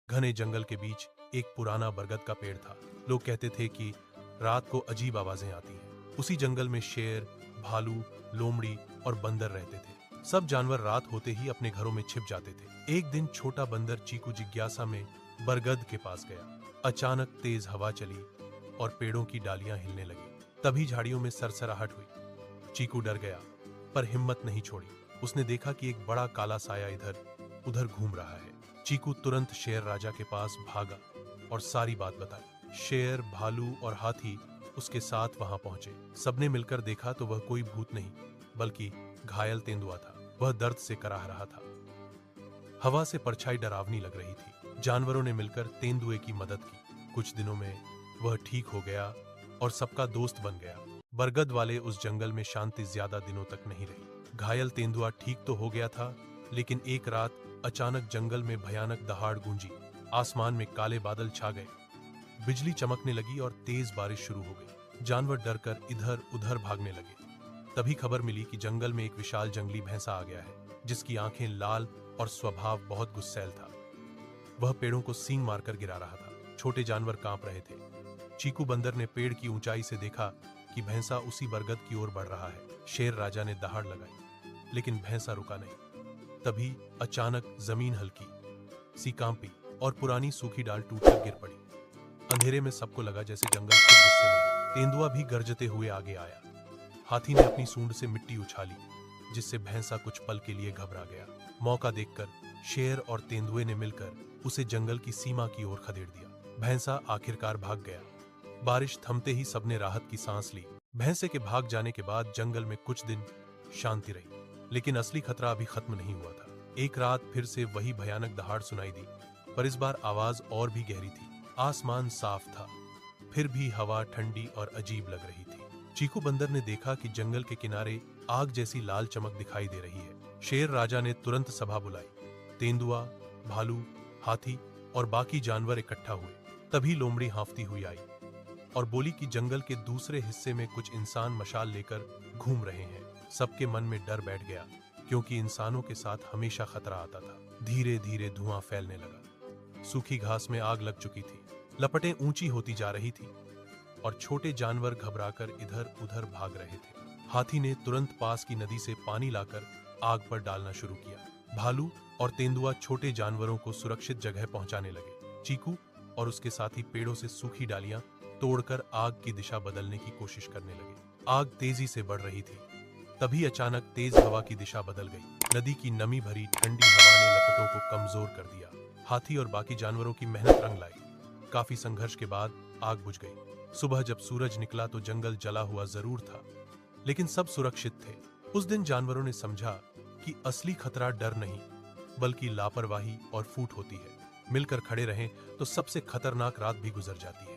घने जंगल के बीच एक पुराना बरगद का पेड़ था। लोग कहते थे कि रात को अजीब आवाजें आती हैं। उसी जंगल में शेर, भालू, लोमड़ी और बंदर रहते थे। सब जानवर रात होते ही अपने घरों में छिप जाते थे। एक दिन छोटा बंदर चीकू जिज्ञासा में बरगद के पास गया। अचानक तेज हवा चली और पेड़ों की डालियां हिलने लगी। तभी झाड़ियों में सरसराहट हुई। चीकू डर गया, पर हिम्मत नहीं छोड़ी। उसने देखा कि एक बड़ा काला साया इधर उधर घूम रहा है। चीकू तुरंत शेर राजा के पास भागा और सारी बात बताई। शेर, भालू और हाथी उसके साथ वहां पहुंचे। सबने मिलकर देखा तो वह कोई भूत नहीं, बल्कि घायल तेंदुआ था। वह दर्द से कराह रहा था। हवा से परछाई डरावनी लग रही थी। जानवरों ने मिलकर तेंदुए की मदद की। कुछ दिनों में वह ठीक हो गया और सबका दोस्त बन गया। बरगद वाले उस जंगल में शांति ज्यादा दिनों तक नहीं रही। घायल तेंदुआ ठीक तो हो गया था, लेकिन एक रात अचानक जंगल में भयानक दहाड़ गूंजी। आसमान में काले बादल छा गए, बिजली चमकने लगी और तेज बारिश शुरू हो गई। जानवर डरकर इधर उधर भागने लगे। तभी खबर मिली कि जंगल में एक विशाल जंगली भैंसा आ गया है, जिसकी आंखें लाल और स्वभाव बहुत गुस्सैल था। वह पेड़ों को सींग मारकर गिरा रहा था। छोटे जानवर कांप रहे थे। चीकू बंदर ने पेड़ की ऊंचाई से देखा कि भैंसा उसी बरगद की ओर बढ़ रहा है। शेर राजा ने दहाड़ लगाई, लेकिन भैंसा रुका नहीं। तभी अचानक जमीन हल्की सी कांपी और पुरानी सूखी डाल टूटकर गिर पड़ी। अंधेरे में सबको लगा जैसे जंगल खुद गुस्से में है। तेंदुआ भी गरजते हुए आगे आया। हाथी ने अपनी सूंड से मिट्टी उछाली, जिससे भैंसा कुछ पल के लिए घबरा गया। मौका देखकर शेर और तेंदुए ने मिलकर उसे जंगल की सीमा की ओर खदेड़ दिया। भैंसा आखिरकार भाग गया। बारिश थमते ही सबने राहत की सांस ली। भैंसे के भाग जाने के बाद जंगल में कुछ दिन शांति रही, लेकिन असली खतरा अभी खत्म नहीं हुआ था। एक रात फिर से वही भयानक दहाड़ सुनाई दी, पर इस बार आवाज और भी गहरी थी। आसमान साफ था, फिर भी हवा ठंडी और अजीब लग रही थी। चीकू बंदर ने देखा कि जंगल के किनारे आग जैसी लाल चमक दिखाई दे रही है। शेर राजा ने तुरंत सभा बुलाई। तेंदुआ, भालू, हाथी और बाकी जानवर इकट्ठा हुए। तभी लोमड़ी हाँफती हुई आई और बोली कि जंगल के दूसरे हिस्से में कुछ इंसान मशाल लेकर घूम रहे हैं। सबके मन में डर बैठ गया, क्योंकि इंसानों के साथ हमेशा खतरा आता था। धीरे धीरे धुआं फैलने लगा। सूखी घास में आग लग चुकी थी। लपटें ऊंची होती जा रही थी और छोटे जानवर घबराकर इधर उधर भाग रहे थे। हाथी ने तुरंत पास की नदी से पानी लाकर आग पर डालना शुरू किया। भालू और तेंदुआ छोटे जानवरों को सुरक्षित जगह पहुंचाने लगे। चीकू और उसके साथी पेड़ों से सूखी डालियां तोड़कर आग की दिशा बदलने की कोशिश करने लगे। आग तेजी से बढ़ रही थी। तभी अचानक तेज हवा की दिशा बदल गई। नदी की नमी भरी ठंडी हवा ने लपटों को कमजोर कर दिया। हाथी और बाकी जानवरों की मेहनत रंग लाई। काफी संघर्ष के बाद आग बुझ गई। सुबह जब सूरज निकला तो जंगल जला हुआ जरूर था, लेकिन सब सुरक्षित थे। उस दिन जानवरों ने समझा कि असली खतरा डर नहीं, बल्कि लापरवाही और फूट होती है। मिलकर खड़े रहें तो सबसे खतरनाक रात भी गुजर जाती है।